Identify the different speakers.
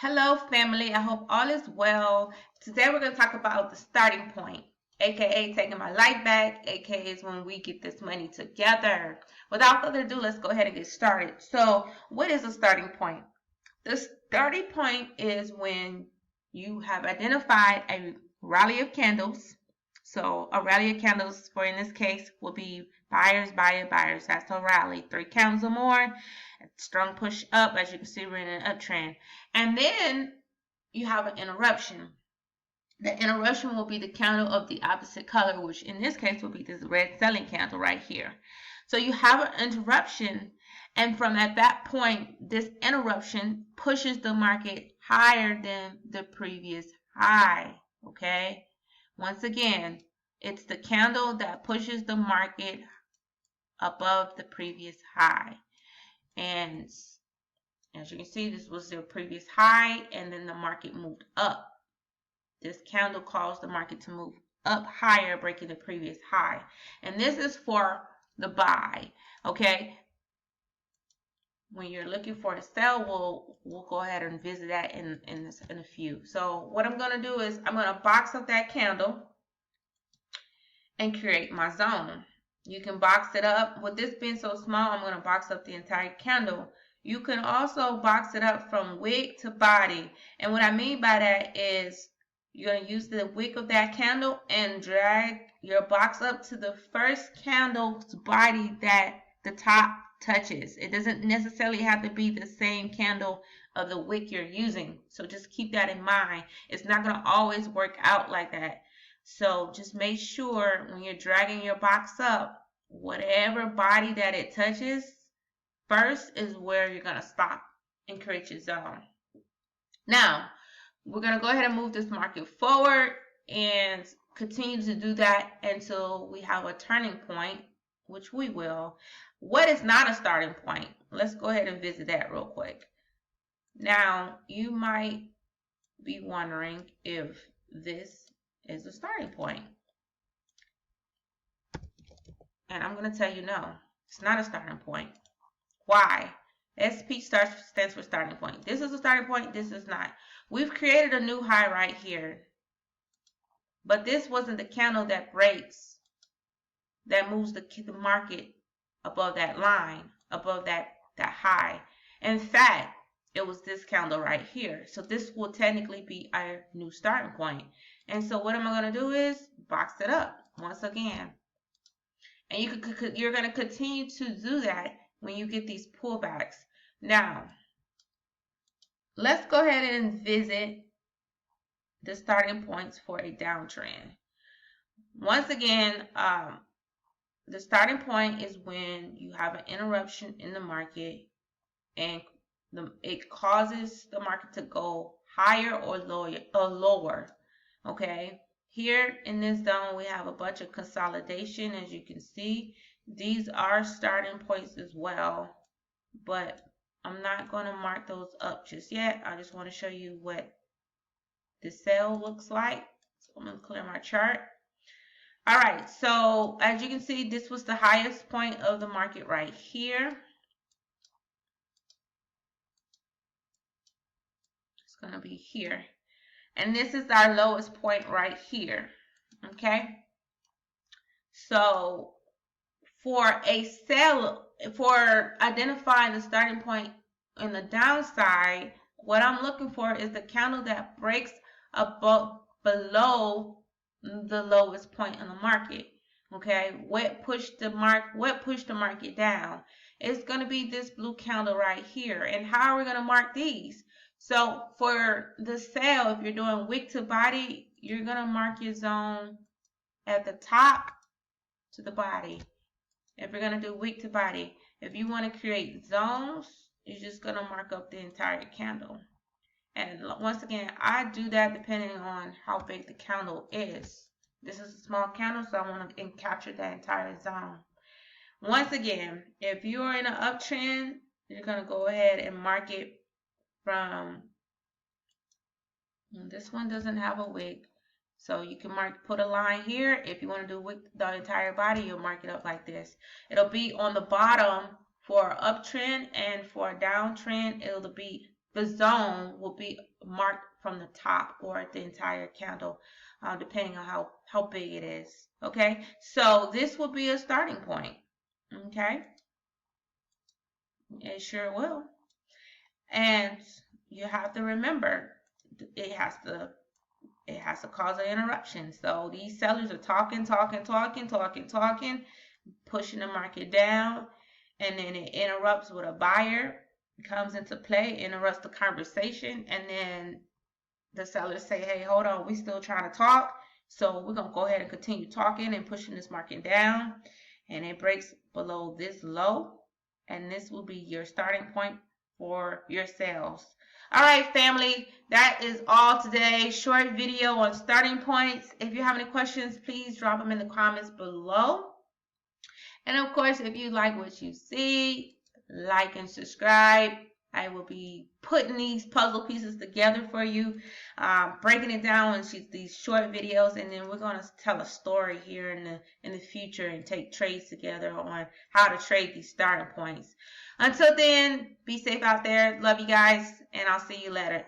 Speaker 1: Hello, family. I hope all is well. Today we're going to talk about the starting point, aka taking my life back, aka is when we get this money together. Without further ado, let's go ahead and get started. So, what is a starting point? The starting point is when you have identified a rally of candles. So a rally of candles for in this case will be buyers, buyers. That's a rally. 3 candles or more. Strong push up. As you can see, we're in an uptrend. And then you have an interruption. The interruption will be the candle of the opposite color, which in this case will be this red selling candle right here. So you have an interruption, and from at that point, this interruption pushes the market higher than the previous high. Okay? Once again, it's the candle that pushes the market above the previous high. And as you can see, this was the previous high, and then the market moved up. This candle caused the market to move up higher, breaking the previous high. And this is for the buy. Okay? When you're looking for a sell, we'll go ahead and visit that in a few. So what I'm going to do is I'm going to box up that candle and create my zone. You can box it up. With this being so small, I'm going to box up the entire candle. You can also box it up from wick to body. And what I mean by that is you're going to use the wick of that candle and drag your box up to the first candle's body that the top touches. It doesn't necessarily have to be the same candle of the wick you're using. So just keep that in mind. It's not going to always work out like that. So just make sure when you're dragging your box up, whatever body that it touches first is where you're going to stop and create your zone. Now, we're going to go ahead and move this market forward and continue to do that until we have a turning point, which we will. What is not a starting point? Let's go ahead and visit that real quick. Now, you might be wondering if this is a starting point. And I'm going to tell you no, it's not a starting point. Why? SP stands for starting point. This is a starting point. This is not. We've created a new high right here. But this wasn't the candle that breaks, that moves the market above that line, above that high. In fact, it was this candle right here. So this will technically be our new starting point. And so what am I going to do is box it up once again. And you're going to continue to do that when you get these pullbacks. Now, let's go ahead and visit the starting points for a downtrend. Once again, the starting point is when you have an interruption in the market and it causes the market to go higher or lower. Okay, here in this zone we have a bunch of consolidation. As you can see, these are starting points as well, but I'm not going to mark those up just yet. I just want to show you what the sell looks like. So I'm going to clear my chart. All right, so as you can see, this was the highest point of the market right here. It's going to be here. And this is our lowest point right here. Okay? So for identifying the starting point in the downside, what I'm looking for is the candle that breaks below the lowest point in the market. Okay, what pushed the market down? It's going to be this blue candle right here. And how are we going to mark these? So for the sell, if you're doing wick to body, you're going to mark your zone at the top to the body. If you're going to do wick to body, if you want to create zones, you're just going to mark up the entire candle. And once again, I do that depending on how big the candle is. This is a small candle, so I want to capture that entire zone. Once again, if you're in an uptrend, you're going to go ahead and mark it from, this one doesn't have a wick, so you can put a line here. If you want to do wick the entire body, you'll mark it up like this. It'll be on the bottom for uptrend, and for a downtrend, it'll be the zone will be marked from the top or the entire candle, depending on how big it is. Okay, so this will be a starting point. Okay, it sure will. And you have to remember, it has to cause an interruption. So these sellers are talking, pushing the market down, and then it interrupts with a buyer, comes into play, interrupts the conversation, and then the sellers say, hey, hold on, we still trying to talk, so we're going to go ahead and continue talking and pushing this market down, and it breaks below this low, and this will be your starting point for your sales. All right, family, that is all today. Short video on starting points. If you have any questions, please drop them in the comments below. And of course, if you like what you see, like and subscribe. I will be putting these puzzle pieces together for you, breaking it down into these short videos, and then we're going to tell a story here in the future and take trades together on how to trade these starting points. Until then, be safe out there. Love you guys, and I'll see you later.